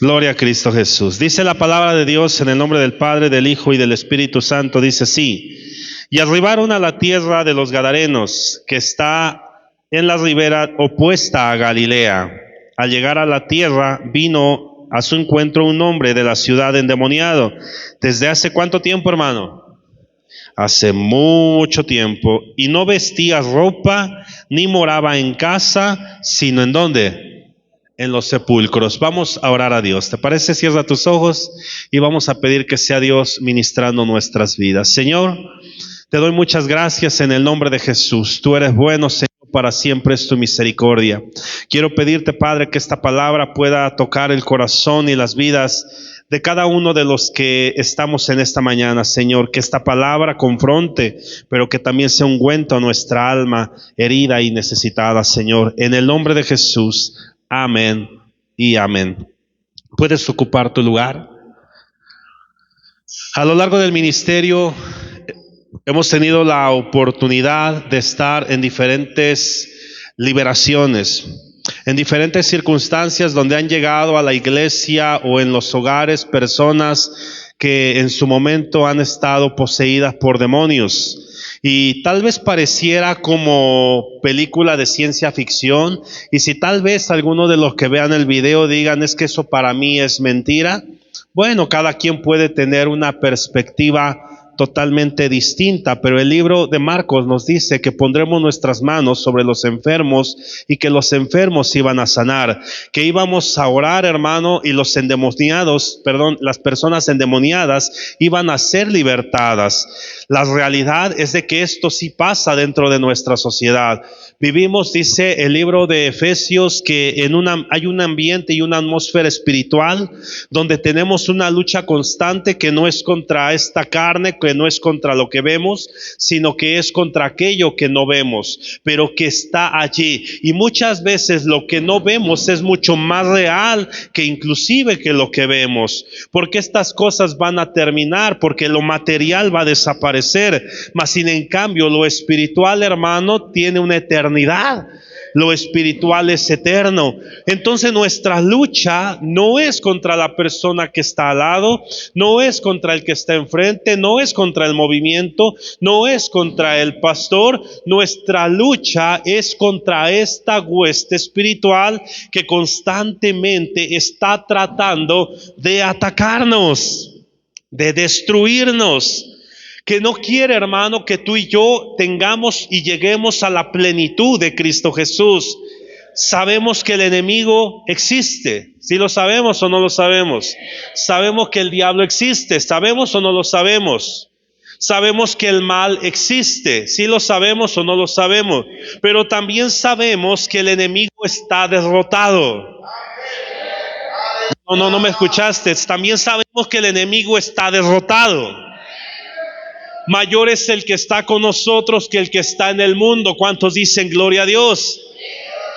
Gloria a Cristo Jesús. Dice la palabra de Dios en el nombre del Padre, del Hijo y del Espíritu Santo. Dice así: y arribaron a la tierra de los Gadarenos, que está en la ribera opuesta a Galilea. Al llegar a la tierra, vino a su encuentro un hombre de la ciudad endemoniado. ¿Desde hace cuánto tiempo, hermano? Hace mucho tiempo. Y no vestía ropa, ni moraba en casa, sino ¿en dónde? En los sepulcros. Vamos a orar a Dios. ¿Te parece? Cierra tus ojos y vamos a pedir que sea Dios ministrando nuestras vidas. Señor, te doy muchas gracias en el nombre de Jesús. Tú eres bueno, Señor, para siempre es tu misericordia. Quiero pedirte, Padre, que esta palabra pueda tocar el corazón y las vidas de cada uno de los que estamos en esta mañana, Señor. Que esta palabra confronte, pero que también sea ungüento a nuestra alma herida y necesitada, Señor. En el nombre de Jesús. Amén y amén. ¿Puedes ocupar tu lugar? A lo largo del ministerio hemos tenido la oportunidad de estar en diferentes liberaciones, en diferentes circunstancias donde han llegado a la iglesia o en los hogares personas que en su momento han estado poseídas por demonios. Y tal vez pareciera como película de ciencia ficción, y si tal vez algunos de los que vean el video digan es que eso para mí es mentira, bueno, cada quien puede tener una perspectiva totalmente distinta, pero el libro de Marcos nos dice que pondremos nuestras manos sobre los enfermos y que los enfermos iban a sanar, que íbamos a orar, hermano, y los endemoniados, las personas endemoniadas iban a ser libertadas. La realidad es de que esto sí pasa dentro de nuestra sociedad. Vivimos, dice el libro de Efesios, que hay un ambiente y una atmósfera espiritual donde tenemos una lucha constante que no es contra esta carne, que no es contra lo que vemos, sino que es contra aquello que no vemos, pero que está allí. Y muchas veces lo que no vemos es mucho más real que inclusive que lo que vemos, porque estas cosas van a terminar, porque lo material va a desaparecer, mas sin en cambio lo espiritual, hermano, tiene una eternidad. Lo espiritual es eterno. Entonces nuestra lucha no es contra la persona que está al lado, no es contra el que está enfrente, no es contra el movimiento, no es contra el pastor. Nuestra lucha es contra esta hueste espiritual que constantemente está tratando de atacarnos, de destruirnos, que no quiere, hermano, que tú y yo tengamos y lleguemos a la plenitud de Cristo Jesús. Sabemos que el enemigo existe. ¿Sí lo sabemos o no lo sabemos? Sabemos que el diablo existe. ¿Sabemos o no lo sabemos? Sabemos que el mal existe. ¿Sí lo sabemos o no lo sabemos? Pero también sabemos que el enemigo está derrotado. No me escuchaste. También sabemos que el enemigo está derrotado. Mayor es el que está con nosotros que el que está en el mundo. ¿Cuántos dicen gloria a Dios?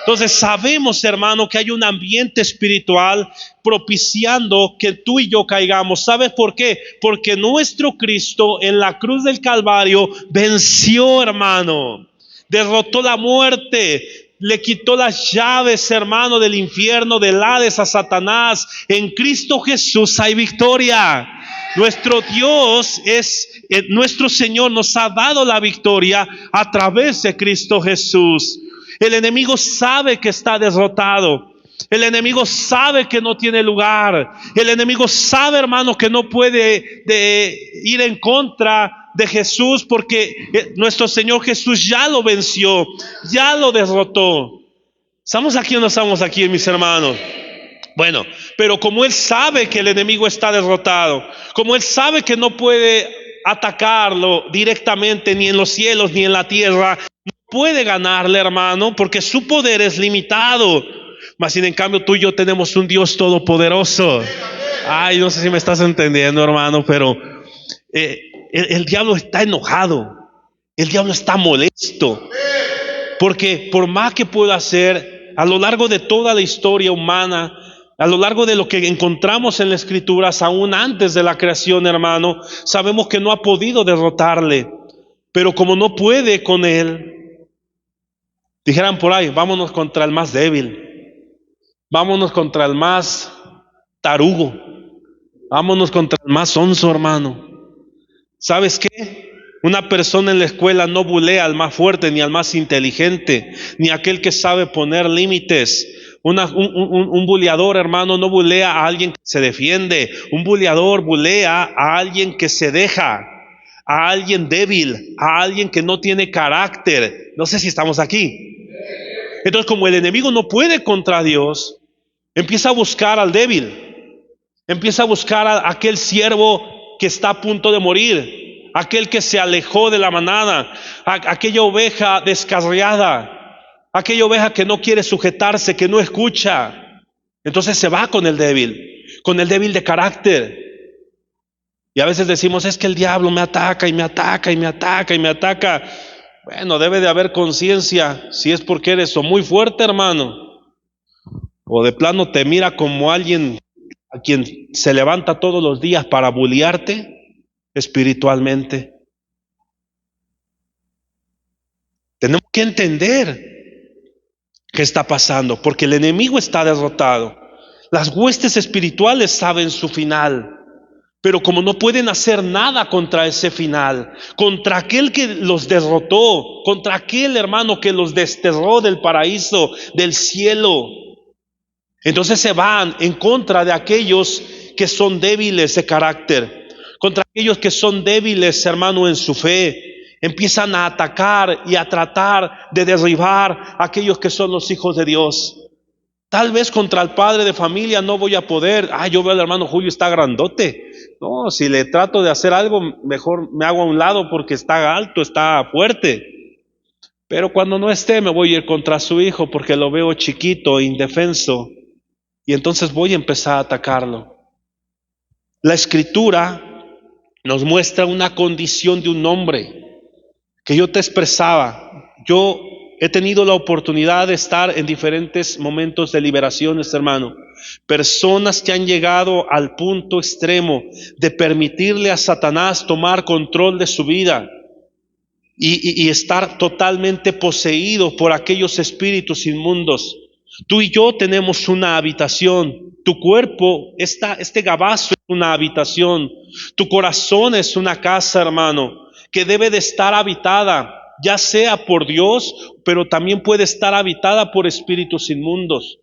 Entonces sabemos, hermano, que hay un ambiente espiritual propiciando que tú y yo caigamos. ¿Sabes por qué? Porque nuestro Cristo en la cruz del Calvario venció, hermano. Derrotó la muerte. Le quitó las llaves, hermano, del infierno, del Hades a Satanás. En Cristo Jesús hay victoria. Nuestro Dios nuestro Señor nos ha dado la victoria a través de Cristo Jesús. El enemigo sabe que está derrotado. El enemigo sabe que no tiene lugar. El enemigo sabe, hermano, que no puede ir en contra de Jesús, porque nuestro Señor Jesús ya lo venció, ya lo derrotó. ¿Estamos aquí o no estamos aquí, mis hermanos? Bueno, pero como Él sabe que el enemigo está derrotado, como Él sabe que no puede atacarlo directamente ni en los cielos ni en la tierra, no puede ganarle, hermano, porque su poder es limitado. Mas sin en cambio tú y yo tenemos un Dios todopoderoso. Ay, no sé si me estás entendiendo, hermano, pero el diablo está enojado, el diablo está molesto, porque por más que pueda hacer a lo largo de toda la historia humana, a lo largo de lo que encontramos en las Escrituras, aún antes de la creación, hermano, sabemos que no ha podido derrotarle. Pero como no puede con él, dijeran por ahí, vámonos contra el más débil, vámonos contra el más tarugo. Vámonos contra el más sonso, hermano. ¿Sabes qué? Una persona en la escuela no bulea al más fuerte, ni al más inteligente, ni aquel que sabe poner límites. Un buleador, hermano, no bulea a alguien que se defiende. Un buleador bulea a alguien que se deja, a alguien débil, a alguien que no tiene carácter. No sé si estamos aquí. Entonces, como el enemigo no puede contra Dios, empieza a buscar al débil. Empieza a buscar a aquel siervo que está a punto de morir, aquel que se alejó de la manada, aquella oveja descarriada, aquella oveja que no quiere sujetarse, que no escucha. Entonces se va con el débil de carácter. Y a veces decimos, es que el diablo me ataca y me ataca y me ataca y me ataca. Bueno, debe de haber conciencia si es porque eres o muy fuerte, hermano, o de plano te mira como alguien a quien se levanta todos los días para bullearte espiritualmente. Tenemos que entender qué está pasando, porque el enemigo está derrotado. Las huestes espirituales saben su final, pero como no pueden hacer nada contra ese final, contra aquel que los derrotó, contra aquel hermano que los desterró del paraíso, del cielo, entonces se van en contra de aquellos que son débiles de carácter, contra aquellos que son débiles, hermano, en su fe. Empiezan a atacar y a tratar de derribar a aquellos que son los hijos de Dios. Tal vez contra el padre de familia no voy a poder. Yo veo al hermano Julio, está grandote. No, si le trato de hacer algo, mejor me hago a un lado porque está alto, está fuerte. Pero cuando no esté, me voy a ir contra su hijo porque lo veo chiquito, indefenso. Y entonces voy a empezar a atacarlo. La escritura nos muestra una condición de un hombre que yo te expresaba. Yo he tenido la oportunidad de estar en diferentes momentos de liberaciones, hermano. Personas que han llegado al punto extremo de permitirle a Satanás tomar control de su vida y estar totalmente poseídos por aquellos espíritus inmundos. Tú y yo tenemos una habitación. Tu cuerpo, este gabazo es una habitación. Tu corazón es una casa, hermano, que debe de estar habitada, ya sea por Dios, pero también puede estar habitada por espíritus inmundos.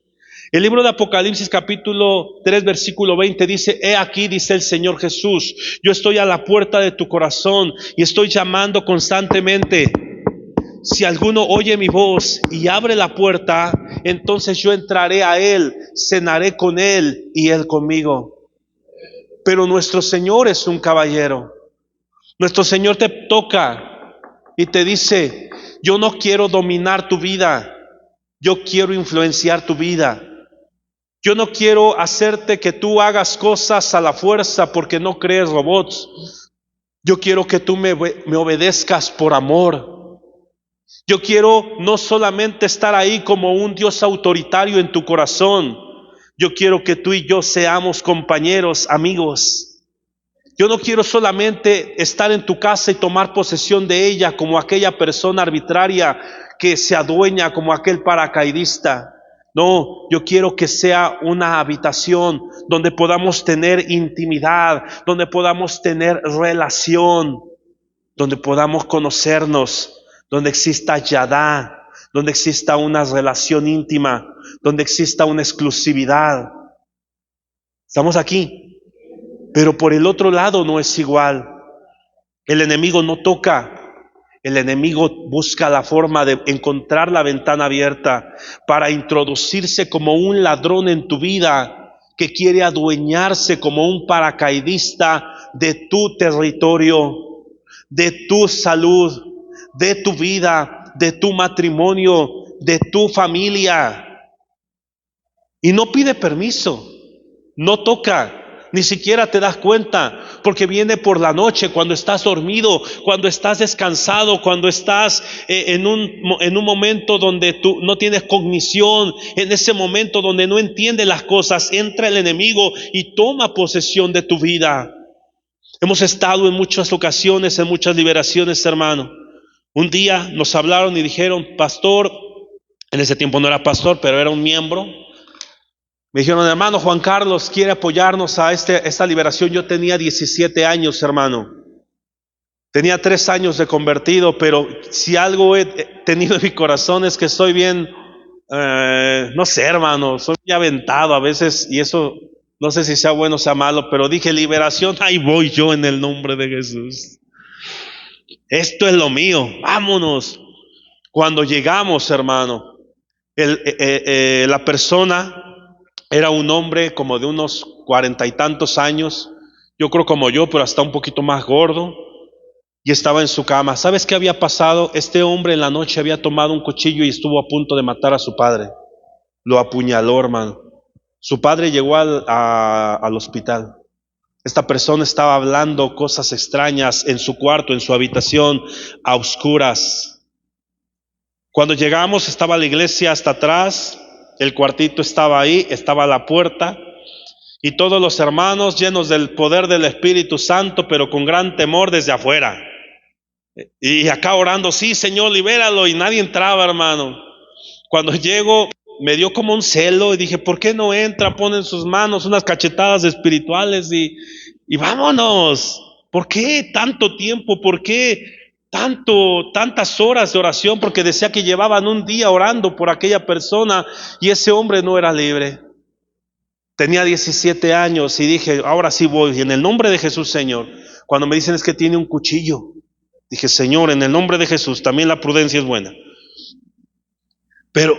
El libro de Apocalipsis capítulo 3 versículo 20 dice: he aquí, dice el Señor Jesús, yo estoy a la puerta de tu corazón y estoy llamando constantemente. Si alguno oye mi voz y abre la puerta, entonces yo entraré a él, cenaré con él y él conmigo. Pero nuestro Señor es un caballero. Nuestro Señor te toca y te dice: yo no quiero dominar tu vida, yo quiero influenciar tu vida. Yo no quiero hacerte que tú hagas cosas a la fuerza porque no crees robots. Yo quiero que tú me obedezcas por amor. Yo quiero no solamente estar ahí como un Dios autoritario en tu corazón. Yo quiero que tú y yo seamos compañeros, amigos. Yo no quiero solamente estar en tu casa y tomar posesión de ella como aquella persona arbitraria que se adueña, como aquel paracaidista. No, yo quiero que sea una habitación donde podamos tener intimidad, donde podamos tener relación, donde podamos conocernos, donde exista yadá, donde exista una relación íntima, donde exista una exclusividad. Estamos aquí, pero por el otro lado no es igual. El enemigo no toca. El enemigo busca la forma de encontrar la ventana abierta para introducirse como un ladrón en tu vida, que quiere adueñarse como un paracaidista de tu territorio, de tu salud, de tu vida, de tu matrimonio, de tu familia. Y no pide permiso, no toca. Ni siquiera te das cuenta, porque viene por la noche, cuando estás dormido, cuando estás descansado, cuando estás en un momento donde tú no tienes cognición, en ese momento donde no entiendes las cosas, entra el enemigo y toma posesión de tu vida. Hemos estado en muchas ocasiones, en muchas liberaciones, hermano. Un día nos hablaron y dijeron: pastor, en ese tiempo no era pastor, pero era un miembro. Me dijeron, hermano Juan Carlos, ¿quiere apoyarnos a esta liberación? Yo tenía 17 años, hermano. Tenía 3 años de convertido, pero si algo he tenido en mi corazón es que soy bien, no sé, hermano, soy muy aventado a veces, y eso no sé si sea bueno o sea malo, pero dije, liberación, ahí voy yo en el nombre de Jesús. Esto es lo mío, vámonos. Cuando llegamos, hermano, la persona era un hombre como de unos 40 y tantos años, yo creo como yo, pero hasta un poquito más gordo, y estaba en su cama. ¿Sabes qué había pasado? Este hombre en la noche había tomado un cuchillo y estuvo a punto de matar a su padre. Lo apuñaló, hermano. Su padre llegó al hospital. Esta persona estaba hablando cosas extrañas en su cuarto, en su habitación, a oscuras. Cuando llegamos estaba la iglesia hasta atrás, el cuartito estaba ahí, estaba la puerta, y todos los hermanos llenos del poder del Espíritu Santo, pero con gran temor desde afuera. Y acá orando, sí, Señor, libéralo, y nadie entraba, hermano. Cuando llego, me dio como un celo y dije, ¿por qué no entra? Ponen sus manos unas cachetadas espirituales y vámonos. ¿Por qué tanto tiempo? ¿Por qué tantas horas de oración? Porque decía que llevaban un día orando por aquella persona y ese hombre no era libre. Tenía 17 años y dije, ahora sí voy, en el nombre de Jesús, Señor. Cuando me dicen es que tiene un cuchillo, dije, Señor, en el nombre de Jesús, también la prudencia es buena. Pero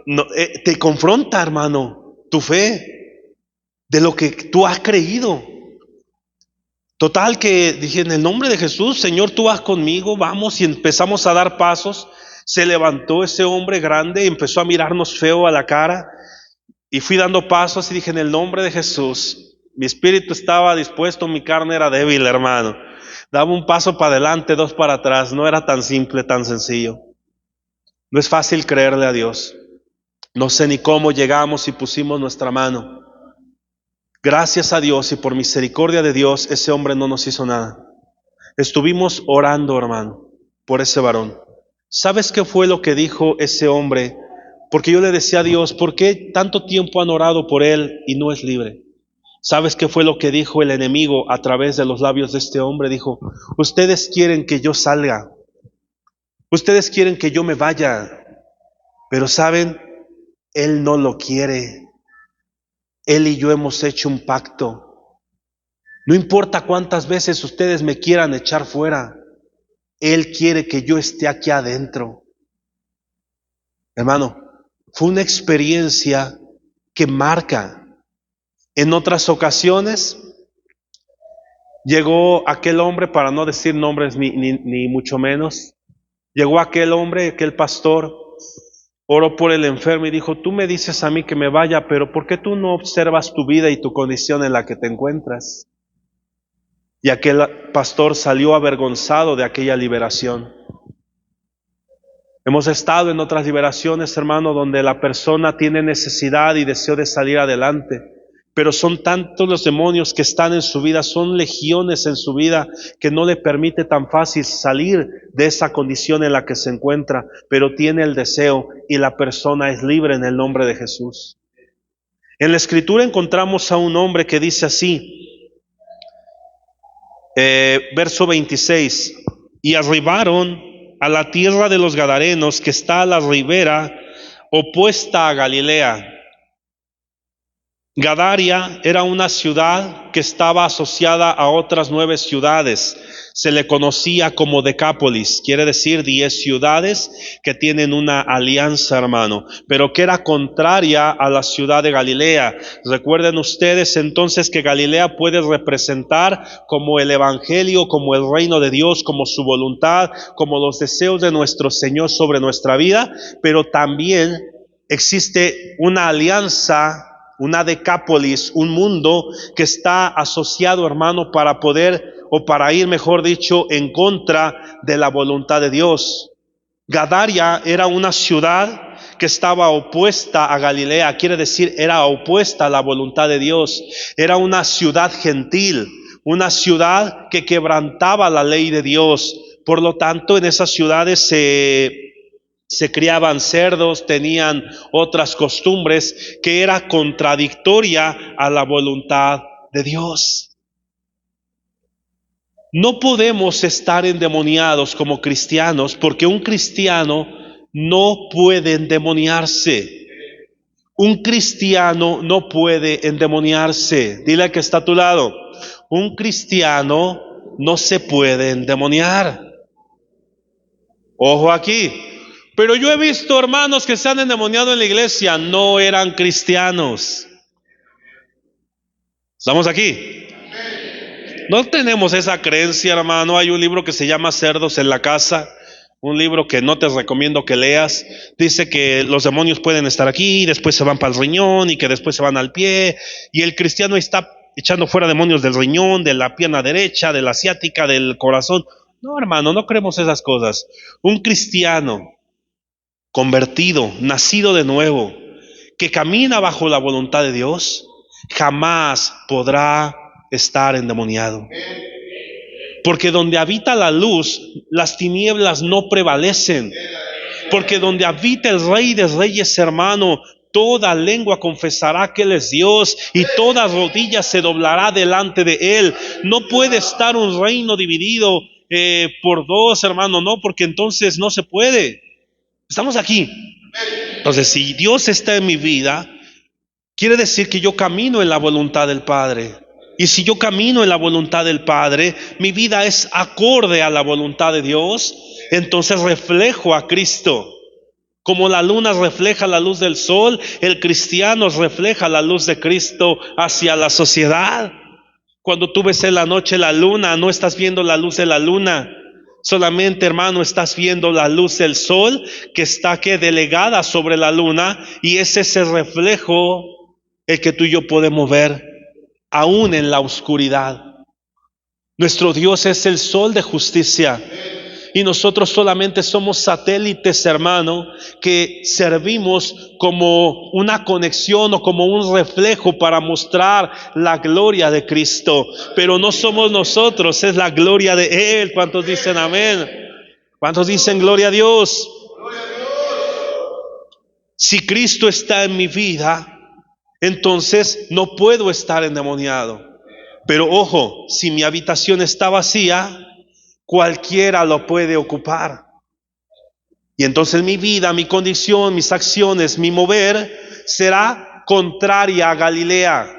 no, te confronta, hermano, tu fe, de lo que tú has creído. Total que dije, en el nombre de Jesús, Señor, tú vas conmigo, vamos, y empezamos a dar pasos. Se levantó ese hombre grande y empezó a mirarnos feo a la cara. Y fui dando pasos y dije, en el nombre de Jesús. Mi espíritu estaba dispuesto, mi carne era débil, hermano. Daba un paso para adelante, 2 para atrás. No era tan simple, tan sencillo. No es fácil creerle a Dios. No sé ni cómo llegamos y pusimos nuestra mano. Gracias a Dios y por misericordia de Dios, ese hombre no nos hizo nada. Estuvimos orando, hermano, por ese varón. ¿Sabes qué fue lo que dijo ese hombre? Porque yo le decía a Dios, ¿por qué tanto tiempo han orado por él y no es libre? ¿Sabes qué fue lo que dijo el enemigo a través de los labios de este hombre? Dijo, ustedes quieren que yo salga, ustedes quieren que yo me vaya, pero ¿saben? Él no lo quiere. Él y yo hemos hecho un pacto. No importa cuántas veces ustedes me quieran echar fuera, Él quiere que yo esté aquí adentro. Hermano, fue una experiencia que marca. En otras ocasiones llegó aquel hombre, para no decir nombres ni mucho menos, llegó aquel hombre, aquel pastor, oró por el enfermo y dijo, tú me dices a mí que me vaya, pero ¿por qué tú no observas tu vida y tu condición en la que te encuentras? Y aquel pastor salió avergonzado de aquella liberación. Hemos estado en otras liberaciones, hermano, donde la persona tiene necesidad y deseo de salir adelante, pero son tantos los demonios que están en su vida, son legiones en su vida, que no le permite tan fácil salir de esa condición en la que se encuentra, pero tiene el deseo y la persona es libre en el nombre de Jesús. En la Escritura encontramos a un hombre que dice así, verso 26, y arribaron a la tierra de los Gadarenos, que está a la ribera opuesta a Galilea. Gadaria era una ciudad que estaba asociada a otras 9 ciudades. Se le conocía como Decápolis, quiere decir 10 ciudades que tienen una alianza, hermano, pero que era contraria a la ciudad de Galilea. Recuerden ustedes entonces que Galilea puede representar como el evangelio, como el reino de Dios, como su voluntad, como los deseos de nuestro Señor sobre nuestra vida, pero también existe una alianza, una Decápolis, un mundo que está asociado, hermano, para poder, o para ir, mejor dicho, en contra de la voluntad de Dios. Gadaria era una ciudad que estaba opuesta a Galilea, quiere decir, era opuesta a la voluntad de Dios. Era una ciudad gentil, una ciudad que quebrantaba la ley de Dios. Por lo tanto, en esas ciudades se Se criaban cerdos, tenían otras costumbres que era contradictoria a la voluntad de Dios. No podemos estar endemoniados como cristianos porque un cristiano no puede endemoniarse. Un cristiano no puede endemoniarse. Dile al que está a tu lado, un cristiano no se puede endemoniar. Ojo aquí. Pero yo he visto hermanos que se han endemoniado en la iglesia, no eran cristianos. ¿Estamos aquí? No tenemos esa creencia, hermano. Hay un libro que se llama Cerdos en la Casa, un libro que no te recomiendo que leas. Dice que los demonios pueden estar aquí, después se van para el riñón y que después se van al pie. Y el cristiano está echando fuera demonios del riñón, de la pierna derecha, de la ciática, del corazón. No, hermano, no creemos esas cosas. Un cristiano convertido, nacido de nuevo, que camina bajo la voluntad de Dios, jamás podrá estar endemoniado. Porque donde habita la luz, las tinieblas no prevalecen. Porque donde habita el Rey de Reyes, hermano, toda lengua confesará que Él es Dios y toda rodilla se doblará delante de Él. No puede estar un reino dividido por dos, hermano, no, porque entonces no se puede. Estamos aquí. Entonces, si Dios está en mi vida, quiere decir que yo camino en la voluntad del Padre. Y si yo camino en la voluntad del Padre, mi vida es acorde a la voluntad de Dios, entonces reflejo a Cristo. Como la luna refleja la luz del sol, el cristiano refleja la luz de Cristo hacia la sociedad. Cuando tú ves en la noche la luna, no estás viendo la luz de la luna. Solamente, hermano, estás viendo la luz del sol que está aquí delegada sobre la luna, y es ese reflejo el que tú y yo podemos ver aún en la oscuridad. Nuestro Dios es el sol de justicia y nosotros solamente somos satélites, hermano, que servimos como una conexión o como un reflejo para mostrar la gloria de Cristo. Pero no somos nosotros, es la gloria de Él. ¿Cuántos dicen amén? ¿Cuántos dicen gloria a Dios? Si Cristo está en mi vida, entonces no puedo estar endemoniado. Pero ojo, si mi habitación está vacía, cualquiera lo puede ocupar. Y entonces mi vida, mi condición, mis acciones, mi mover será contraria a Galilea,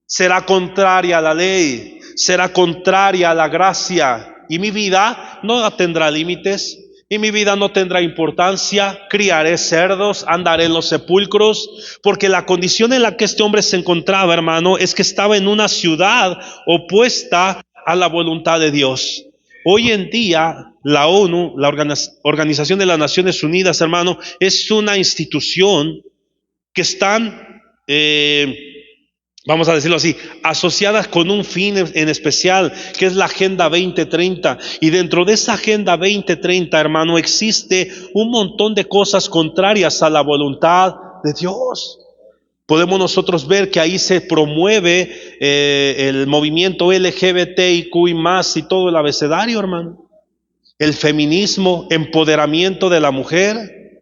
será contraria a la ley, será contraria a la gracia. Y mi vida no tendrá límites, y mi vida no tendrá importancia. Criaré cerdos, andaré en los sepulcros, porque la condición en la que este hombre se encontraba, hermano, es que estaba en una ciudad opuesta a la voluntad de Dios. Hoy en día, la ONU, la Organización de las Naciones Unidas, hermano, es una institución que están, vamos a decirlo así, asociadas con un fin en especial, que es la Agenda 2030. Y dentro de esa Agenda 2030, hermano, existe un montón de cosas contrarias a la voluntad de Dios. Podemos nosotros ver que ahí se promueve el movimiento LGBTIQ y más y todo el abecedario, hermano. El feminismo, empoderamiento de la mujer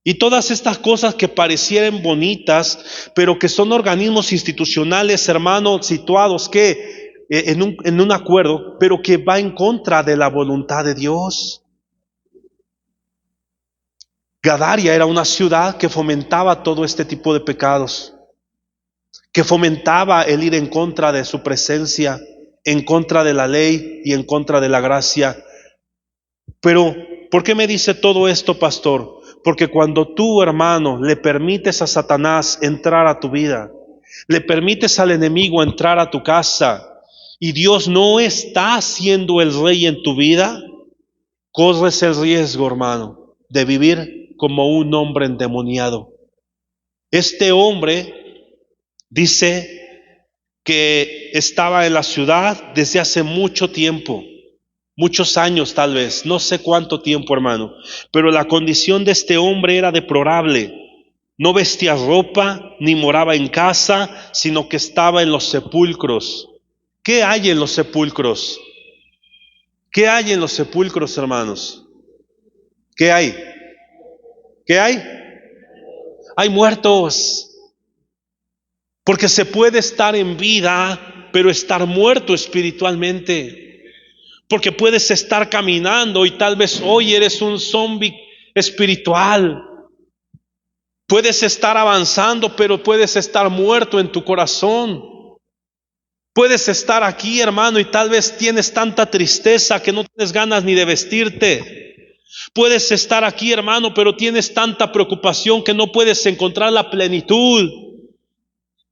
y todas estas cosas que parecieran bonitas, pero que son organismos institucionales, hermano, situados que en un acuerdo, pero que va en contra de la voluntad de Dios. Gadaria era una ciudad que fomentaba todo este tipo de pecados, que fomentaba el ir en contra de su presencia, en contra de la ley y en contra de la gracia. Pero, ¿por qué me dice todo esto, pastor? Porque cuando tú, hermano, le permites a Satanás entrar a tu vida, le permites al enemigo entrar a tu casa, y Dios no está siendo el rey en tu vida, corres el riesgo, hermano, de vivir como un hombre endemoniado. Este hombre dice que estaba en la ciudad desde hace mucho tiempo, muchos años tal vez, no sé cuánto tiempo, hermano, pero la condición de este hombre era deplorable. No vestía ropa, ni moraba en casa, sino que estaba en los sepulcros. ¿Qué hay en los sepulcros? ¿Qué hay en los sepulcros, hermanos? ¿Qué hay? ¿Qué hay? Hay muertos. Porque se puede estar en vida, pero estar muerto espiritualmente. Porque puedes estar caminando y tal vez hoy eres un zombie espiritual. Puedes estar avanzando, pero puedes estar muerto en tu corazón. Puedes estar aquí, hermano, y tal vez tienes tanta tristeza que no tienes ganas ni de vestirte. Puedes estar aquí, hermano, pero tienes tanta preocupación que no puedes encontrar la plenitud.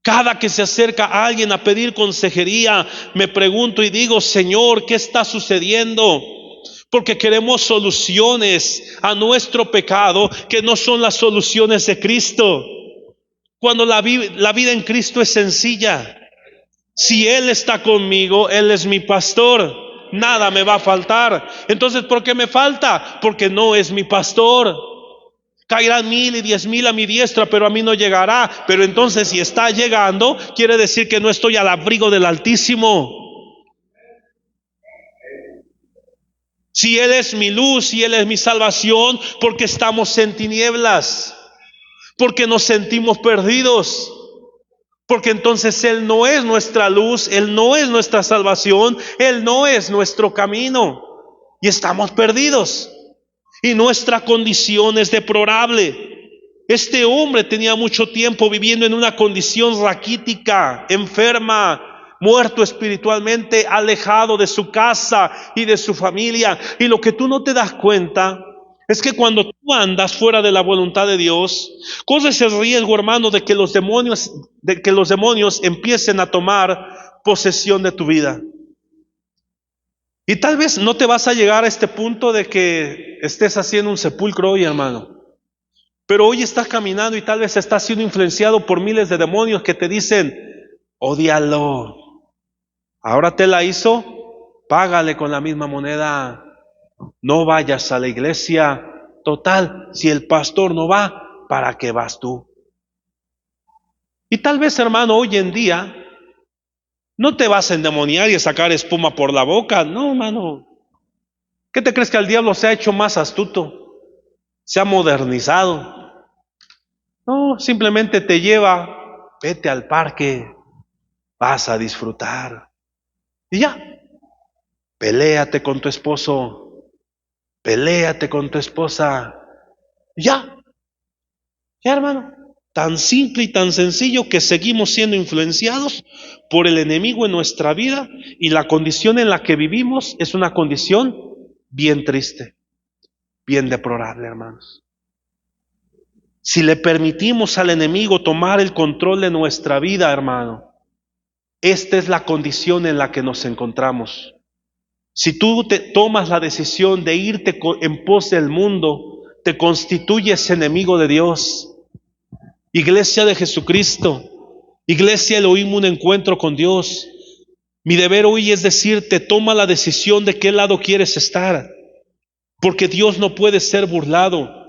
Cada que se acerca alguien a pedir consejería, me pregunto y digo, Señor, ¿qué está sucediendo? Porque queremos soluciones a nuestro pecado que no son las soluciones de Cristo. Cuando la vida en Cristo es sencilla. Si Él está conmigo, Él es mi pastor. Nada me va a faltar. Entonces, ¿por qué me falta? Porque no es mi pastor. Caerán 1,000 y 10,000 a mi diestra, pero a mí no llegará. Pero entonces, si está llegando, quiere decir que no estoy al abrigo del Altísimo. Si Él es mi luz, si Él es mi salvación, porque estamos en tinieblas, porque nos sentimos perdidos, porque entonces Él no es nuestra luz, Él no es nuestra salvación, Él no es nuestro camino, y estamos perdidos, y nuestra condición es deplorable. Este hombre tenía mucho tiempo viviendo en una condición raquítica, enferma, muerto espiritualmente, alejado de su casa y de su familia. Y lo que tú no te das cuenta es que cuando tú andas fuera de la voluntad de Dios, corres el riesgo, hermano, de que los demonios empiecen a tomar posesión de tu vida. Y tal vez no te vas a llegar a este punto de que estés haciendo un sepulcro hoy, hermano. Pero hoy estás caminando y tal vez estás siendo influenciado por miles de demonios que te dicen, ódialo. Ahora te la hizo, págale con la misma moneda. No vayas a la iglesia. Total, si el pastor no va, ¿para qué vas tú? Y tal vez, hermano, hoy en día no te vas a endemoniar y a sacar espuma por la boca. No, hermano. ¿Qué te crees que el diablo se ha hecho más astuto? Se ha modernizado. No, simplemente te lleva, vete al parque, vas a disfrutar. Y ya, peléate con tu esposo, peléate con tu esposa. Ya, hermano. Tan simple y tan sencillo que seguimos siendo influenciados por el enemigo en nuestra vida, y la condición en la que vivimos es una condición bien triste, bien deplorable, hermanos. Si le permitimos al enemigo tomar el control de nuestra vida, hermano, esta es la condición en la que nos encontramos. Si tú te tomas la decisión de irte en pos del mundo, te constituyes enemigo de Dios. Iglesia de Jesucristo, Iglesia Elohim, un encuentro con Dios. Mi deber hoy es decirte, toma la decisión de qué lado quieres estar, porque Dios no puede ser burlado.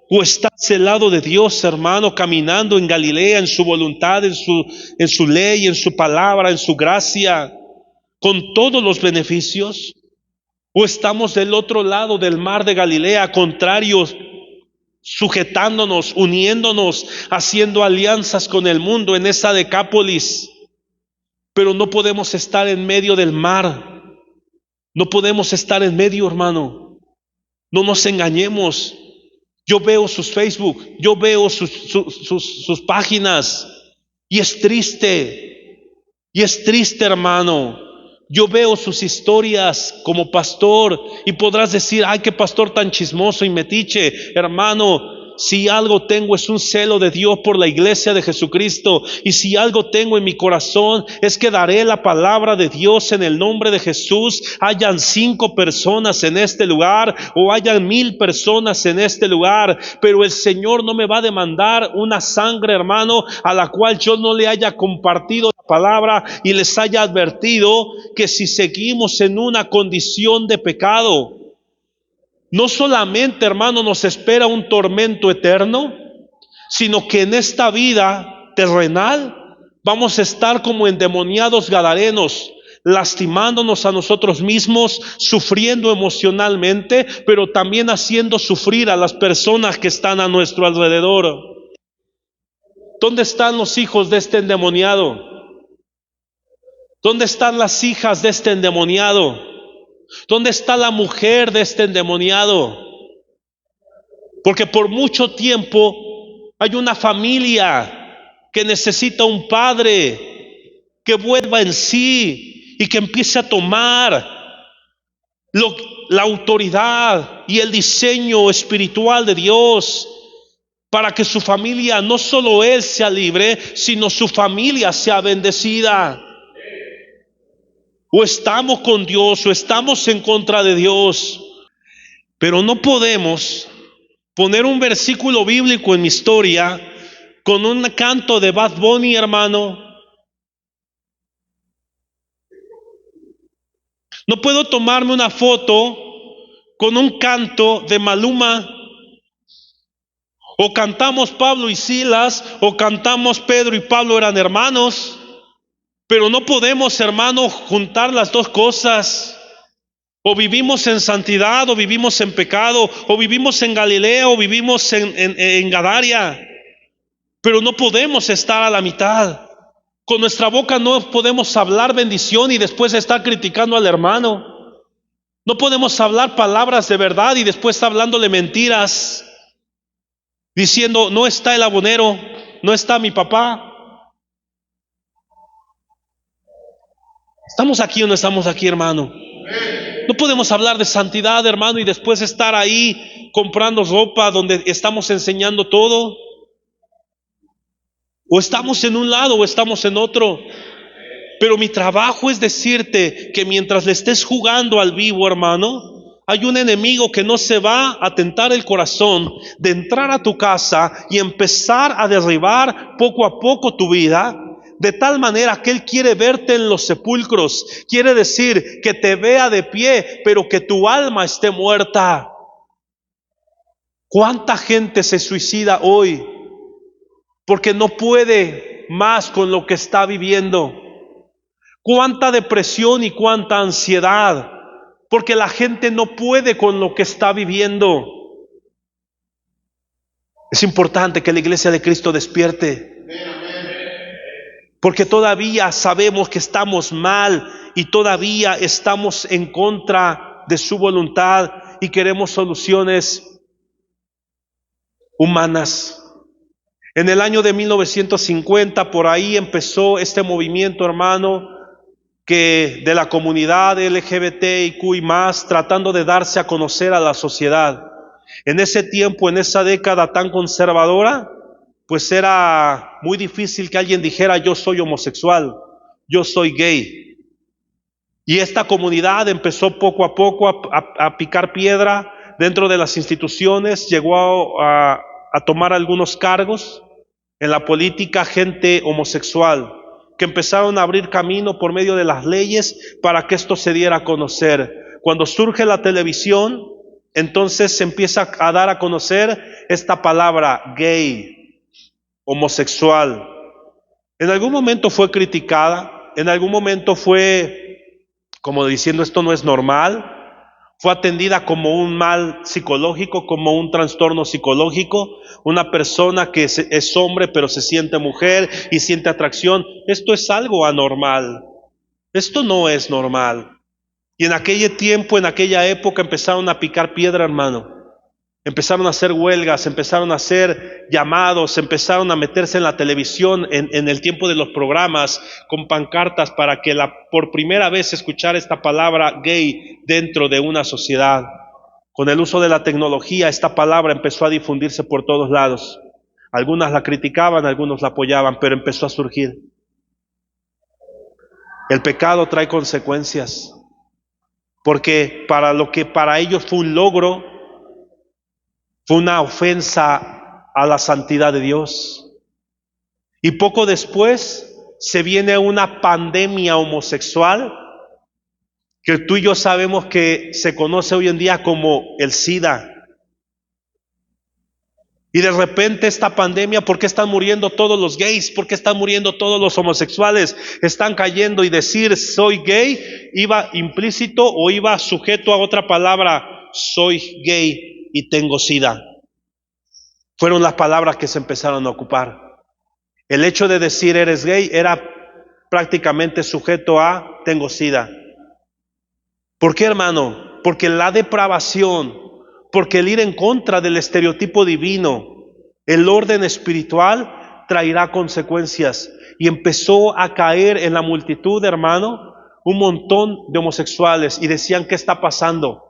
O estás del lado de Dios, hermano, caminando en Galilea, en su voluntad, en su ley, en su palabra, en su gracia, con todos los beneficios. O estamos del otro lado del mar de Galilea, contrarios, sujetándonos, uniéndonos, haciendo alianzas con el mundo en esa Decápolis. Pero no podemos estar en medio del mar. No podemos estar en medio, hermano. No nos engañemos. Yo veo sus Facebook, yo veo sus páginas, y es triste, hermano. Yo veo sus historias como pastor, y podrás decir, ay, qué pastor tan chismoso y metiche. Hermano, si algo tengo es un celo de Dios por la iglesia de Jesucristo, y si algo tengo en mi corazón es que daré la palabra de Dios en el nombre de Jesús. Hayan 5 personas en este lugar o hayan 1,000 personas en este lugar, pero el Señor no me va a demandar una sangre, hermano, a la cual yo no le haya compartido la palabra y les haya advertido que si seguimos en una condición de pecado, no solamente, hermano, nos espera un tormento eterno, sino que en esta vida terrenal vamos a estar como endemoniados gadarenos, lastimándonos a nosotros mismos, sufriendo emocionalmente, pero también haciendo sufrir a las personas que están a nuestro alrededor. ¿Dónde están los hijos de este endemoniado? ¿Dónde están las hijas de este endemoniado? ¿Dónde está la mujer de este endemoniado? Porque por mucho tiempo hay una familia que necesita un padre que vuelva en sí y que empiece a tomar la autoridad y el diseño espiritual de Dios para que su familia, no solo él sea libre, sino su familia sea bendecida. O estamos con Dios o estamos en contra de Dios, pero no podemos poner un versículo bíblico en mi historia con un canto de Bad Bunny, hermano. No puedo tomarme una foto con un canto de Maluma. O cantamos Pablo y Silas, o cantamos Pedro y Pablo eran hermanos. Pero no podemos, hermano, juntar las dos cosas. O vivimos en santidad, o vivimos en pecado, o vivimos en Galilea, o vivimos en Gadaria. Pero no podemos estar a la mitad. Con nuestra boca no podemos hablar bendición y después estar criticando al hermano. No podemos hablar palabras de verdad y después estar hablándole mentiras, diciendo, no está el abonero, no está mi papá. ¿Estamos aquí o no estamos aquí, hermano? No podemos hablar de santidad, hermano, y después estar ahí comprando ropa donde estamos enseñando todo. O estamos en un lado o estamos en otro. Pero mi trabajo es decirte que mientras le estés jugando al vivo, hermano, hay un enemigo que no se va a tentar el corazón de entrar a tu casa y empezar a derribar poco a poco tu vida, de tal manera que él quiere verte en los sepulcros. Quiere decir que te vea de pie, pero que tu alma esté muerta. ¿Cuánta gente se suicida hoy porque no puede más con lo que está viviendo? Cuánta depresión y cuánta ansiedad, porque la gente no puede con lo que está viviendo. Es importante que la iglesia de Cristo despierte, porque todavía sabemos que estamos mal y todavía estamos en contra de su voluntad y queremos soluciones humanas. En el año de 1950, por ahí empezó este movimiento, hermano, que de la comunidad LGBTIQ y más, tratando de darse a conocer a la sociedad. En ese tiempo, en esa década tan conservadora, pues era muy difícil que alguien dijera yo soy homosexual, yo soy gay. Y esta comunidad empezó poco a poco a picar piedra dentro de las instituciones, llegó a tomar algunos cargos en la política, gente homosexual, que empezaron a abrir camino por medio de las leyes para que esto se diera a conocer. Cuando surge la televisión, entonces se empieza a dar a conocer esta palabra gay, homosexual. En algún momento fue criticada, en algún momento fue como diciendo esto no es normal, fue atendida como un mal psicológico, como un trastorno psicológico, una persona que es hombre pero se siente mujer y siente atracción. Esto es algo anormal, esto no es normal. Y en aquel tiempo, en aquella época empezaron a picar piedra, hermano. Empezaron a hacer huelgas, empezaron a hacer llamados, empezaron a meterse en la televisión en el tiempo de los programas con pancartas para que por primera vez escuchara esta palabra gay dentro de una sociedad. Con el uso de la tecnología, esta palabra empezó a difundirse por todos lados. Algunas la criticaban, algunos la apoyaban, pero empezó a surgir. El pecado trae consecuencias, porque para lo que para ellos fue un logro, fue una ofensa a la santidad de Dios. Y poco después se viene una pandemia homosexual que tú y yo sabemos que se conoce hoy en día como el SIDA. Y de repente esta pandemia, ¿por qué están muriendo todos los gays? ¿Por qué están muriendo todos los homosexuales? Están cayendo, y decir soy gay iba implícito o iba sujeto a otra palabra: soy gay y tengo SIDA. Fueron las palabras que se empezaron a ocupar. El hecho de decir eres gay era prácticamente sujeto a tengo SIDA. ¿Por qué, hermano? Porque la depravación, porque el ir en contra del estereotipo divino, el orden espiritual, traerá consecuencias. Y empezó a caer en la multitud, hermano, un montón de homosexuales, y decían: ¿qué está pasando?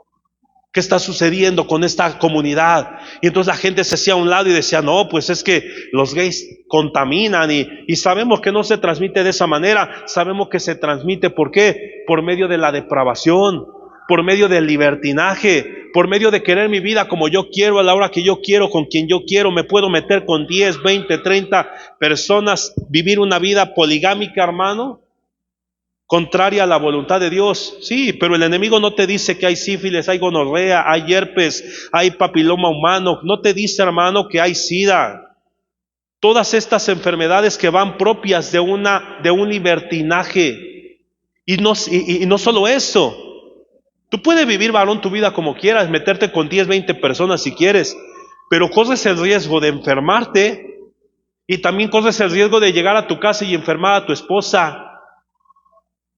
¿Qué está sucediendo con esta comunidad? Y entonces la gente se hacía a un lado y decía: no, pues es que los gays contaminan, y sabemos que no se transmite de esa manera. Sabemos que se transmite, ¿por qué? Por medio de la depravación, por medio del libertinaje, por medio de querer mi vida como yo quiero, a la hora que yo quiero, con quien yo quiero. Me puedo meter con 10, 20, 30 personas, vivir una vida poligámica, hermano, contraria a la voluntad de Dios. Sí, pero el enemigo no te dice que hay sífilis, hay gonorrea, hay herpes, hay papiloma humano. No te dice, hermano, que hay SIDA. Todas estas enfermedades que van propias de un libertinaje. Y no solo eso. Tú puedes vivir, varón, tu vida como quieras, meterte con 10, 20 personas si quieres, pero corres el riesgo de enfermarte, y también corres el riesgo de llegar a tu casa y enfermar a tu esposa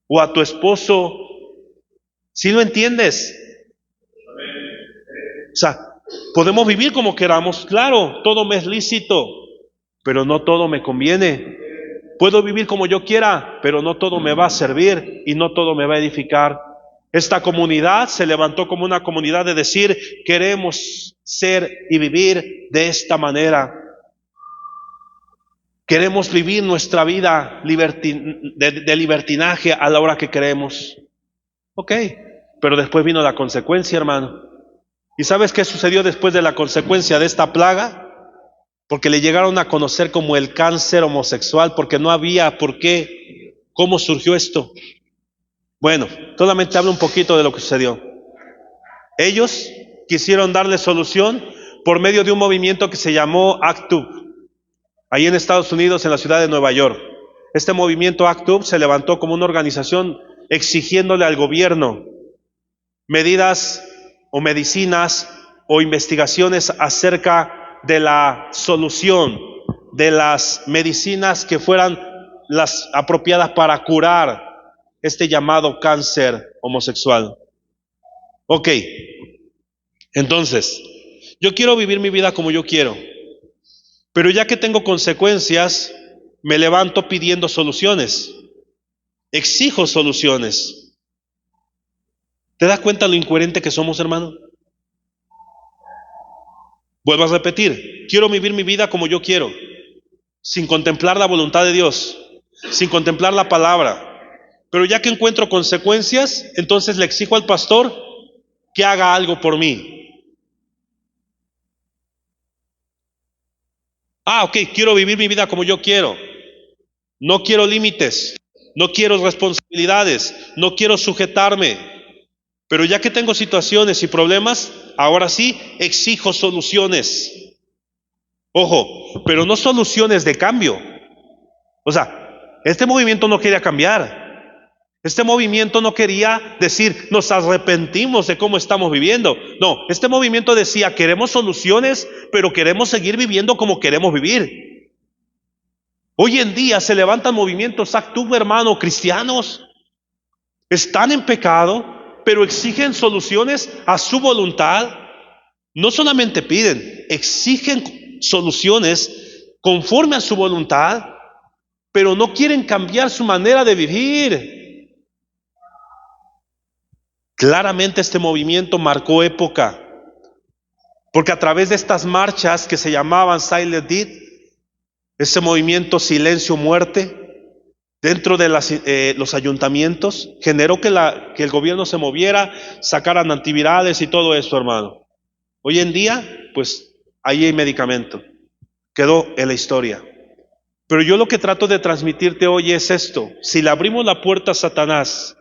o a tu esposo. ¿Sí lo entiendes? O sea, podemos vivir como queramos, claro, todo me es lícito, pero no todo me conviene. Puedo vivir como yo quiera, pero no todo me va a servir y no todo me va a edificar. Esta comunidad se levantó como una comunidad de decir: queremos ser y vivir de esta manera. Queremos vivir nuestra vida de libertinaje a la hora que queremos. Ok, pero después vino la consecuencia, hermano. ¿Y sabes qué sucedió después de la consecuencia de esta plaga? Porque le llegaron a conocer como el cáncer homosexual, porque no había por qué. ¿Cómo surgió esto? Bueno, solamente hablo un poquito de lo que sucedió. Ellos quisieron darle solución por medio de un movimiento que se llamó ACT UP, ahí en Estados Unidos, en la ciudad de Nueva York. Este movimiento ACT UP se levantó como una organización exigiéndole al gobierno medidas o medicinas o investigaciones acerca de la solución de las medicinas que fueran las apropiadas para curar este llamado cáncer homosexual. Ok, entonces, yo quiero vivir mi vida como yo quiero, pero ya que tengo consecuencias, me levanto pidiendo soluciones, exijo soluciones. ¿Te das cuenta lo incoherente que somos, hermano? Vuelvo a repetir, quiero vivir mi vida como yo quiero, sin contemplar la voluntad de Dios, sin contemplar la palabra. Pero ya que encuentro consecuencias, entonces le exijo al pastor que haga algo por mí. Ok, quiero vivir mi vida como yo quiero. No quiero límites, no quiero responsabilidades, no quiero sujetarme. Pero ya que tengo situaciones y problemas, ahora sí exijo soluciones. Ojo, pero no soluciones de cambio. O sea, este movimiento no quería cambiar. Este movimiento no quería decir nos arrepentimos de cómo estamos viviendo. No, este movimiento decía queremos soluciones, pero queremos seguir viviendo como queremos vivir. Hoy en día se levantan movimientos ACT UP, hermano, cristianos. Están en pecado, pero exigen soluciones a su voluntad. No solamente piden, exigen soluciones conforme a su voluntad, pero no quieren cambiar su manera de vivir. Claramente este movimiento marcó época, porque a través de estas marchas que se llamaban Silent Death, ese movimiento silencio muerte, dentro de los ayuntamientos, generó que el gobierno se moviera, sacaran antivirales y todo eso, hermano. Hoy en día, pues, ahí hay medicamento. Quedó en la historia. Pero yo lo que trato de transmitirte hoy es esto: si le abrimos la puerta a Satanás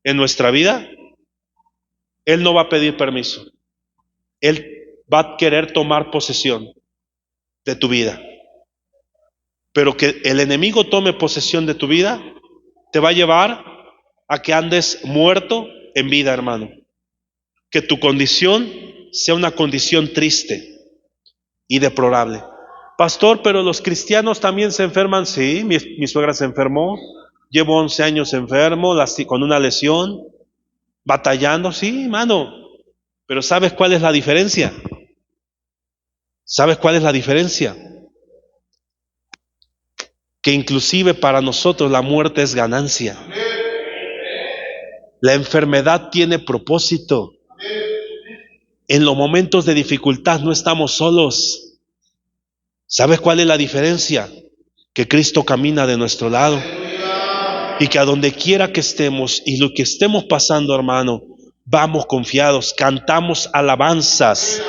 en nuestra vida, él no va a pedir permiso. Él va a querer tomar posesión. de tu vida. Pero que el enemigo tome posesión de tu vida te va a llevar a que andes muerto en vida, hermano. Que tu condición sea una condición triste y deplorable. Pastor, pero los cristianos también se enferman. Sí, mi suegra se enfermó. Llevo 11 años enfermo, con una lesión, batallando. Sí, hermano. Pero ¿sabes cuál es la diferencia? ¿Sabes cuál es la diferencia? Que inclusive para nosotros la muerte es ganancia. La enfermedad tiene propósito. En los momentos de dificultad no estamos solos. ¿Sabes cuál es la diferencia? Que Cristo camina de nuestro lado. Y que a donde quiera que estemos y lo que estemos pasando, hermano, vamos confiados, cantamos alabanzas,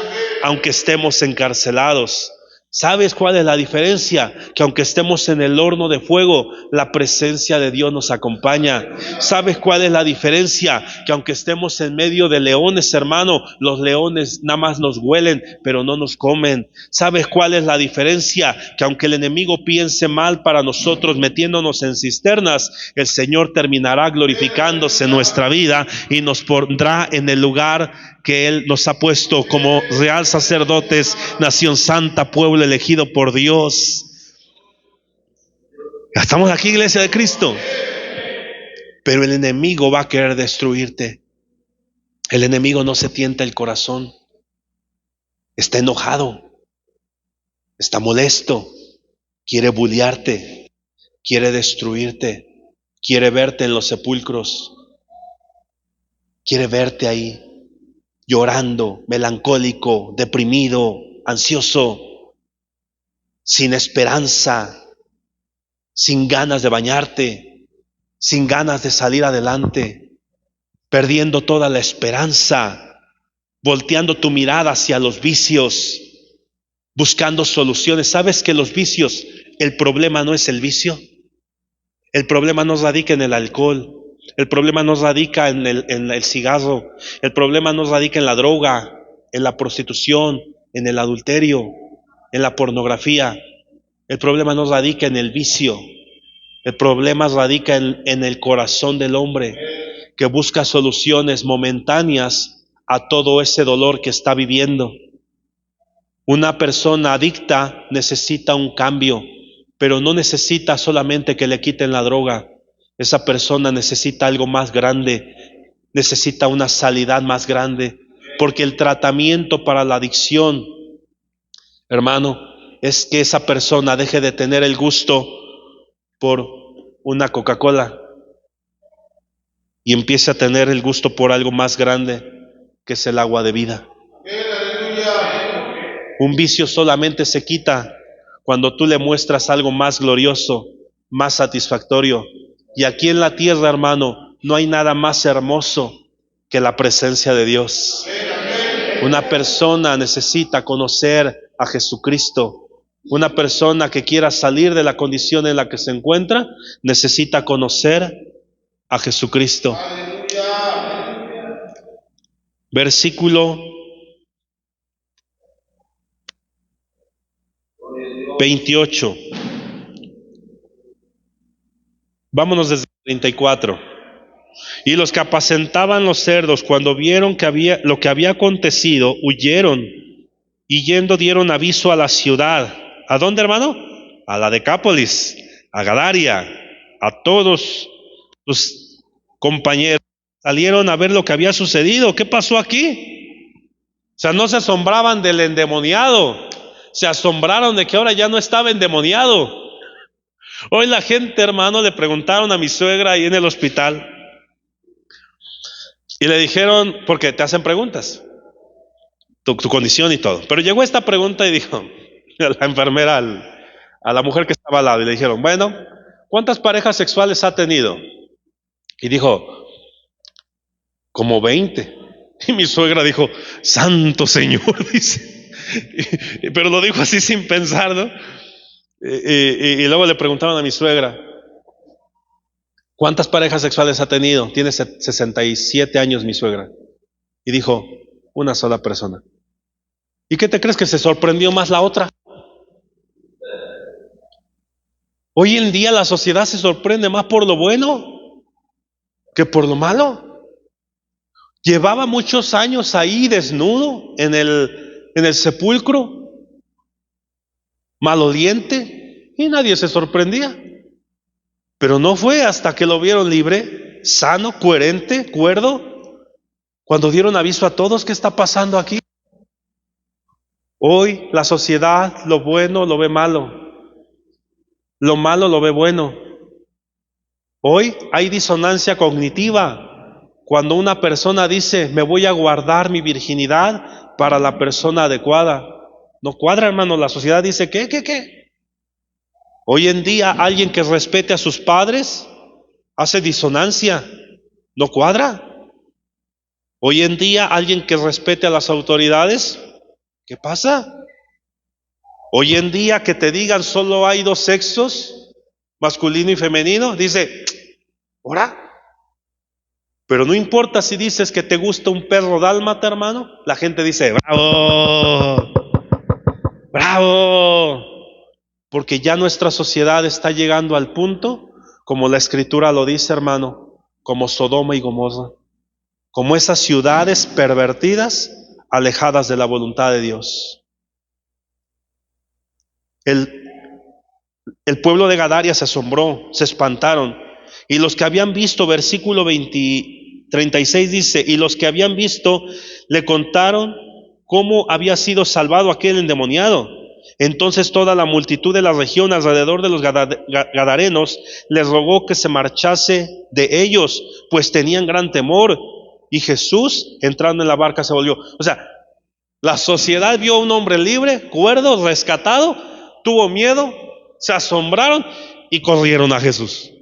aunque estemos encarcelados. ¿Sabes cuál es la diferencia? Que aunque estemos en el horno de fuego, la presencia de Dios nos acompaña. ¿Sabes cuál es la diferencia? Que aunque estemos en medio de leones, hermano, los leones nada más nos huelen, pero no nos comen. ¿Sabes cuál es la diferencia? Que aunque el enemigo piense mal para nosotros, metiéndonos en cisternas, el Señor terminará glorificándose en nuestra vida y nos pondrá en el lugar que Él nos ha puesto como real sacerdotes, nación santa, pueblo elegido por Dios. Estamos aquí, iglesia de Cristo. Pero el enemigo va a querer destruirte. El enemigo no se tienta el corazón. Está enojado. Está molesto. Quiere bullearte. Quiere destruirte. Quiere verte en los sepulcros. Quiere verte ahí, llorando, melancólico, deprimido, ansioso, sin esperanza, sin ganas de bañarte, sin ganas de salir adelante, perdiendo toda la esperanza, volteando tu mirada hacia los vicios, buscando soluciones. ¿Sabes que los vicios, el problema no es el vicio? El problema no radica en el alcohol, el problema no radica en el cigarro, el problema no radica en la droga, en la prostitución, en el adulterio, en la pornografía. El problema no radica en el vicio. El problema radica en el corazón del hombre, que busca soluciones momentáneas a todo ese dolor que está viviendo. Una persona adicta necesita un cambio, pero no necesita solamente que le quiten la droga. Esa persona necesita algo más grande, necesita una salida más grande, porque el tratamiento para la adicción, hermano, es que esa persona deje de tener el gusto por una Coca-Cola y empiece a tener el gusto por algo más grande, que es el agua de vida. Un vicio solamente se quita cuando tú le muestras algo más glorioso, más satisfactorio. Y aquí en la tierra, hermano, no hay nada más hermoso que la presencia de Dios. Una persona necesita conocer a Jesucristo. Una persona que quiera salir de la condición en la que se encuentra, necesita conocer a Jesucristo. Versículo 28. Vámonos desde el 34. Y los que apacentaban los cerdos, cuando vieron lo que había acontecido, huyeron, y yendo dieron aviso a la ciudad. ¿A dónde, hermano? A la Decápolis, a Gadaria, a todos sus compañeros. Salieron a ver lo que había sucedido. ¿Qué pasó aquí? O sea, no se asombraban del endemoniado, se asombraron de que ahora ya no estaba endemoniado. Hoy la gente, hermano, le preguntaron a mi suegra ahí en el hospital y le dijeron, porque te hacen preguntas, tu condición y todo. Pero llegó esta pregunta y dijo a la enfermera, a la mujer que estaba al lado, y le dijeron, bueno, ¿cuántas parejas sexuales ha tenido? Y dijo, como 20. Y mi suegra dijo, santo Señor, dice. Pero lo dijo así sin pensar, ¿no? Y luego le preguntaron a mi suegra, ¿cuántas parejas sexuales ha tenido? Tiene 67 años mi suegra. Y dijo, una sola persona. ¿Y qué te crees, que se sorprendió más la otra? Hoy en día la sociedad se sorprende más por lo bueno que por lo malo. Llevaba muchos años ahí desnudo en el sepulcro, maloliente, y nadie se sorprendía. Pero no fue hasta que lo vieron libre, sano, coherente, cuerdo, cuando dieron aviso a todos: ¿qué está pasando aquí? Hoy la sociedad lo bueno lo ve malo, lo malo lo ve bueno. Hoy hay disonancia cognitiva cuando una persona dice: me voy a guardar mi virginidad para la persona adecuada. No cuadra, hermano. La sociedad dice: ¿qué? Hoy en día alguien que respete a sus padres hace disonancia. No cuadra. Hoy en día alguien que respete a las autoridades, ¿qué pasa? Hoy en día que te digan solo hay dos sexos, masculino y femenino, dice: ¿ahora? Pero no importa si dices que te gusta un perro dálmata, hermano, la gente dice: ¡bravo! ¡Bravo! Porque ya nuestra sociedad está llegando al punto, como la Escritura lo dice, hermano, como Sodoma y Gomorra, como esas ciudades pervertidas, alejadas de la voluntad de Dios. El pueblo de Gadaria se asombró, se espantaron, y los que habían visto, versículo 36 dice: y los que habían visto le contaron cómo había sido salvado aquel endemoniado. Entonces toda la multitud de la región alrededor de los gadarenos les rogó que se marchase de ellos, pues tenían gran temor. Y Jesús, entrando en la barca, se volvió. O sea, la sociedad vio a un hombre libre, cuerdo, rescatado, tuvo miedo, se asombraron y corrieron a Jesús.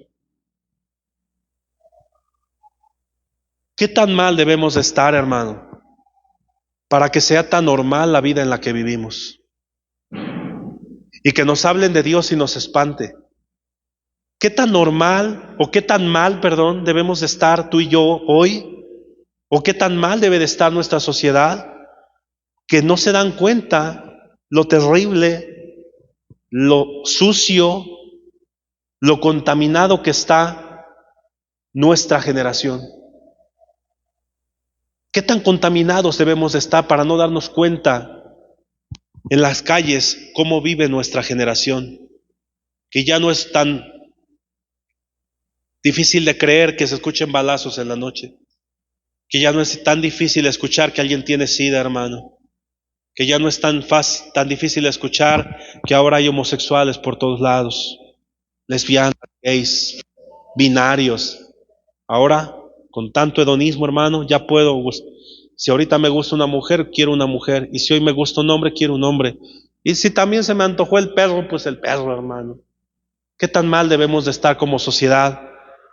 ¿Qué tan mal debemos de estar, hermano, para que sea tan normal la vida en la que vivimos? Y que nos hablen de Dios y nos espante. ¿Qué tan normal o qué tan mal, debemos de estar tú y yo hoy? ¿O qué tan mal debe de estar nuestra sociedad? Que no se dan cuenta lo terrible, lo sucio, lo contaminado que está nuestra generación. ¿Qué tan contaminados debemos de estar para no darnos cuenta en las calles cómo vive nuestra generación? Que ya no es tan difícil de creer que se escuchen balazos en la noche. Que ya no es tan difícil escuchar que alguien tiene SIDA, hermano. Que ya no es tan difícil escuchar que ahora hay homosexuales por todos lados, lesbianas, gays, binarios. Ahora, con tanto hedonismo, hermano, ya puedo. Si ahorita me gusta una mujer, quiero una mujer. Y si hoy me gusta un hombre, quiero un hombre. Y si también se me antojó el perro, pues el perro, hermano. ¿Qué tan mal debemos de estar como sociedad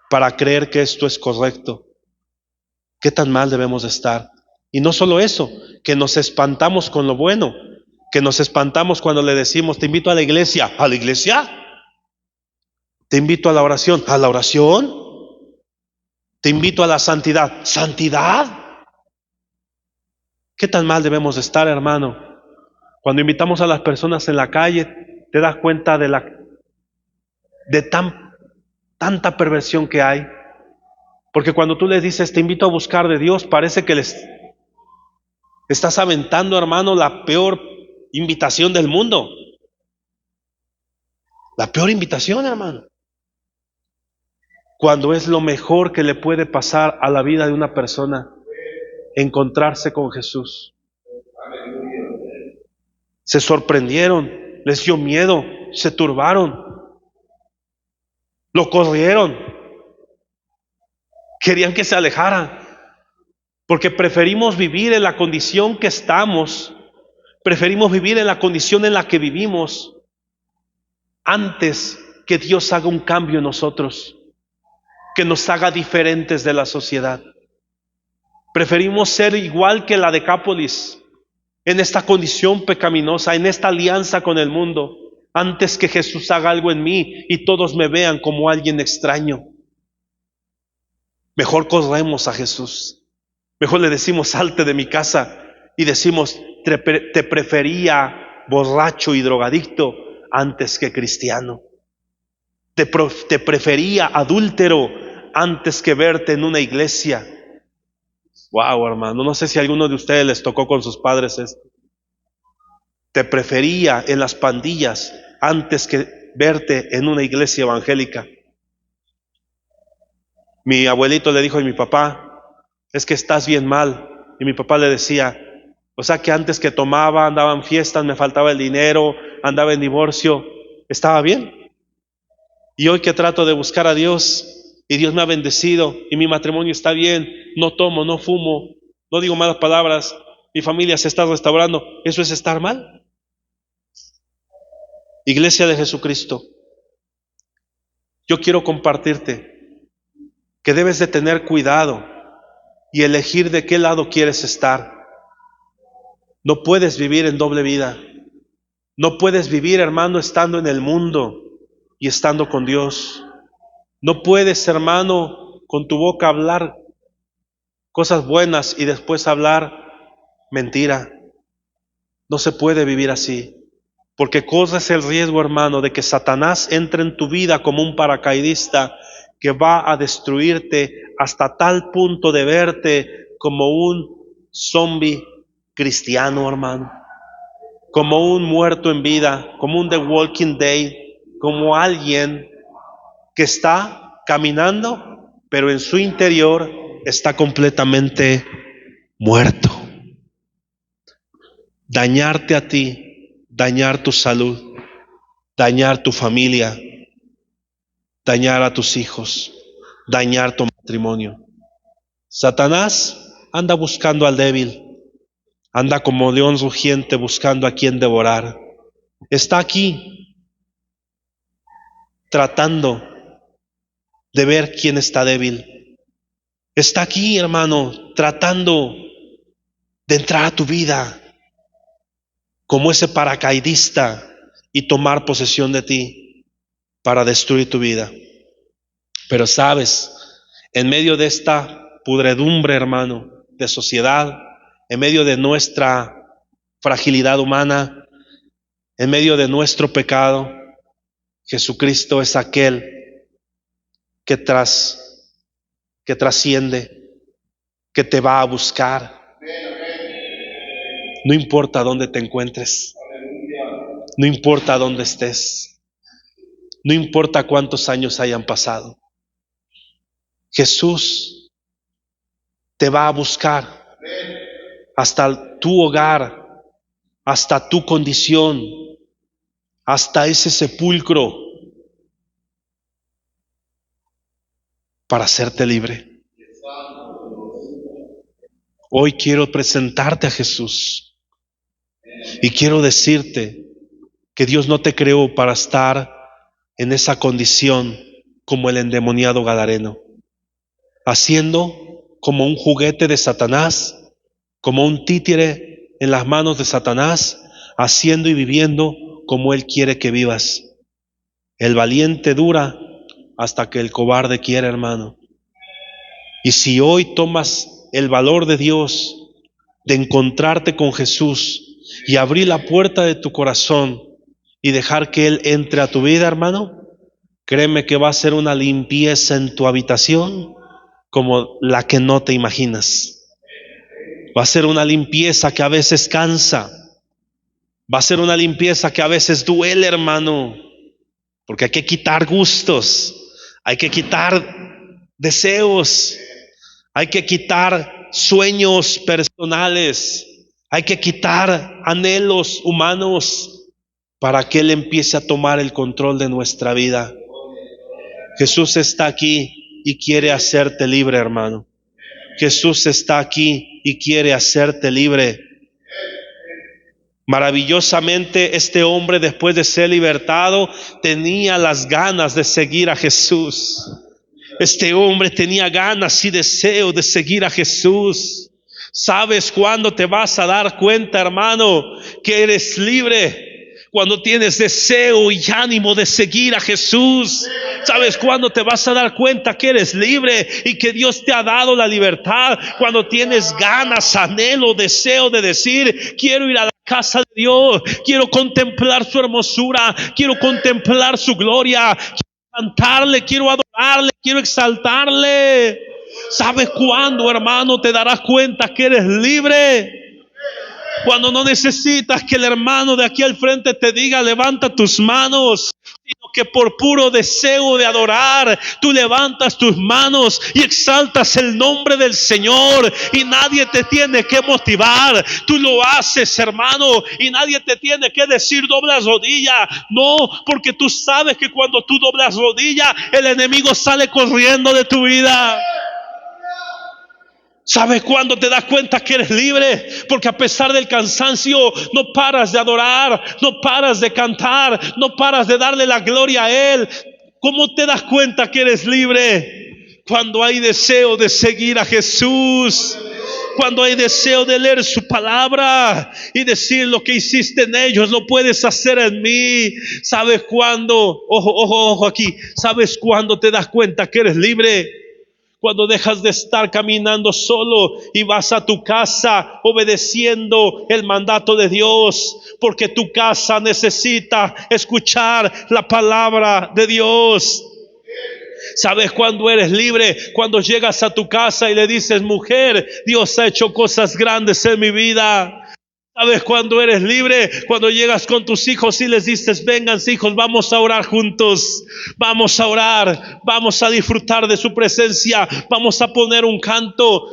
para creer que esto es correcto? ¿Qué tan mal debemos de estar? Y no solo eso, que nos espantamos con lo bueno, que nos espantamos cuando le decimos: te invito a la iglesia. ¿A la iglesia? Te invito a la oración. ¿A la oración? Te invito a la santidad. ¿Santidad? ¿Qué tan mal debemos de estar, hermano? Cuando invitamos a las personas en la calle, te das cuenta de tanta perversión que hay. Porque cuando tú les dices: te invito a buscar de Dios, parece que les estás aventando, hermano, la peor invitación del mundo. La peor invitación, hermano. Cuando es lo mejor que le puede pasar a la vida de una persona, encontrarse con Jesús. Se sorprendieron, les dio miedo, se turbaron, lo corrieron, querían que se alejara, porque preferimos vivir en la condición que estamos, preferimos vivir en la condición en la que vivimos, antes que Dios haga un cambio en nosotros, que nos haga diferentes de la sociedad. Preferimos ser igual que la Decápolis, en esta condición pecaminosa, en esta alianza con el mundo, antes que Jesús haga algo en mí y todos me vean como alguien extraño. Mejor corremos a Jesús. Mejor le decimos: salte de mi casa. Y decimos: te prefería borracho y drogadicto antes que cristiano. Te prefería adúltero antes que verte en una iglesia. Wow, hermano, no sé si a alguno de ustedes les tocó con sus padres esto. Te prefería en las pandillas antes que verte en una iglesia evangélica. Mi abuelito le dijo a mi papá, es que estás bien mal. Y mi papá le decía, o sea que antes que tomaba, andaba en fiestas, me faltaba el dinero, andaba en divorcio, estaba bien. Y hoy que trato de buscar a Dios, y Dios me ha bendecido, y mi matrimonio está bien, no tomo, no fumo, no digo malas palabras, mi familia se está restaurando, ¿eso es estar mal? Iglesia de Jesucristo, yo quiero compartirte que debes de tener cuidado y elegir de qué lado quieres estar. No puedes vivir en doble vida. No puedes vivir, hermano, estando en el mundo y estando con Dios. No puedes, hermano, con tu boca hablar cosas buenas y después hablar mentira. No se puede vivir así. Porque corres el riesgo, hermano, de que Satanás entre en tu vida como un paracaidista que va a destruirte hasta tal punto de verte como un zombie cristiano, hermano. Como un muerto en vida, como un The Walking Dead, como alguien que está caminando, pero en su interior está completamente muerto. Dañarte a ti, dañar tu salud, dañar tu familia, dañar a tus hijos, dañar tu matrimonio. Satanás anda buscando al débil, anda como león rugiente buscando a quien devorar. Está aquí tratando de ver quién está débil. Está aquí, hermano, tratando de entrar a tu vida como ese paracaidista y tomar posesión de ti para destruir tu vida. Pero sabes, en medio de esta pudredumbre, hermano, de sociedad, en medio de nuestra fragilidad humana, en medio de nuestro pecado, Jesucristo es aquel que trasciende, que te va a buscar. No importa dónde te encuentres, no importa dónde estés, no importa cuántos años hayan pasado. Jesús te va a buscar hasta tu hogar, hasta tu condición, hasta ese sepulcro, para hacerte libre. Hoy quiero presentarte a Jesús y quiero decirte que Dios no te creó para estar en esa condición como el endemoniado gadareno, haciendo como un juguete de Satanás, como un títere en las manos de Satanás, haciendo y viviendo como Él quiere que vivas. El valiente dura hasta que el cobarde quiere, hermano. Y si hoy tomas el valor de Dios, de encontrarte con Jesús y abrir la puerta de tu corazón y dejar que Él entre a tu vida, hermano, créeme que va a ser una limpieza en tu habitación como la que no te imaginas. Va a ser una limpieza que a veces cansa. Va a ser una limpieza que a veces duele, hermano, porque hay que quitar gustos, hay que quitar deseos, hay que quitar sueños personales, hay que quitar anhelos humanos para que Él empiece a tomar el control de nuestra vida. Jesús está aquí y quiere hacerte libre, hermano. Jesús está aquí y quiere hacerte libre. Maravillosamente, este hombre, después de ser libertado, tenía las ganas de seguir a Jesús. Este hombre tenía ganas y deseo de seguir a Jesús. ¿Sabes cuándo te vas a dar cuenta, hermano, que eres libre? Cuando tienes deseo y ánimo de seguir a Jesús. ¿Sabes cuándo te vas a dar cuenta que eres libre y que Dios te ha dado la libertad? Cuando tienes ganas, anhelo, deseo de decir, quiero ir a la casa de Dios, quiero contemplar su hermosura, quiero contemplar su gloria, quiero cantarle, quiero adorarle, quiero exaltarle. ¿Sabes cuándo, hermano, te darás cuenta que eres libre? Cuando no necesitas que el hermano de aquí al frente te diga levanta tus manos, sino que por puro deseo de adorar, tú levantas tus manos y exaltas el nombre del Señor, y nadie te tiene que motivar. Tú lo haces, hermano, y nadie te tiene que decir doblas rodilla. No, porque tú sabes que cuando tú doblas rodilla, el enemigo sale corriendo de tu vida. ¿Sabes cuándo te das cuenta que eres libre? Porque a pesar del cansancio, no paras de adorar, no paras de cantar, no paras de darle la gloria a Él. ¿Cómo te das cuenta que eres libre? Cuando hay deseo de seguir a Jesús, cuando hay deseo de leer su palabra y decir lo que hiciste en ellos, lo puedes hacer en mí. ¿Sabes cuándo? Ojo aquí. ¿Sabes cuándo te das cuenta que eres libre? Cuando dejas de estar caminando solo y vas a tu casa obedeciendo el mandato de Dios, porque tu casa necesita escuchar la palabra de Dios. ¿Sabes cuándo eres libre? Cuando llegas a tu casa y le dices, mujer, Dios ha hecho cosas grandes en mi vida. ¿Sabes cuándo eres libre? Cuando llegas con tus hijos y les dices, vengan hijos, vamos a orar juntos, vamos a orar, vamos a disfrutar de su presencia, vamos a poner un canto.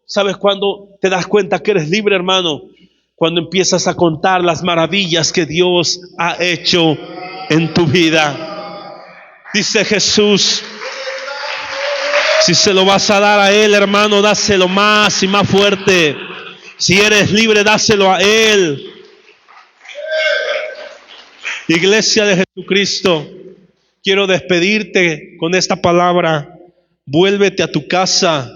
¿Sabes cuándo te das cuenta que eres libre, hermano? Cuando empiezas a contar las maravillas que Dios ha hecho en tu vida. Dice Jesús, si se lo vas a dar a Él, hermano, dáselo más y más fuerte. Si eres libre, dáselo a Él. Iglesia de Jesucristo, quiero despedirte con esta palabra. Vuélvete a tu casa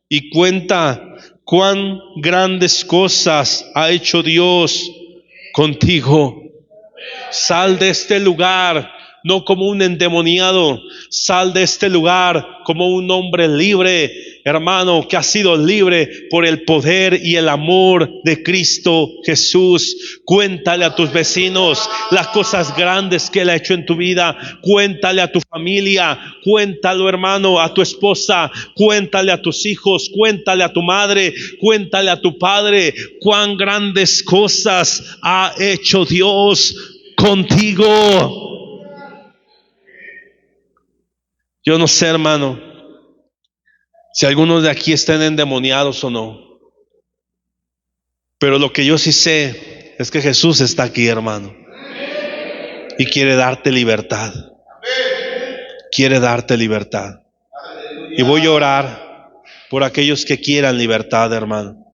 y cuenta cuán grandes cosas ha hecho Dios contigo. Sal de este lugar no como un endemoniado, sal de este lugar como un hombre libre, hermano, que ha sido libre por el poder y el amor de Cristo Jesús. Cuéntale a tus vecinos las cosas grandes que Él ha hecho en tu vida. Cuéntale a tu familia, cuéntalo, hermano, a tu esposa, cuéntale a tus hijos, cuéntale a tu madre, cuéntale a tu padre cuán grandes cosas ha hecho Dios contigo. Yo no sé, hermano, si algunos de aquí están endemoniados o no, pero lo que yo sí sé es que Jesús está aquí, hermano, y quiere darte libertad. Quiere darte libertad. Y voy a orar por aquellos que quieran libertad, hermano.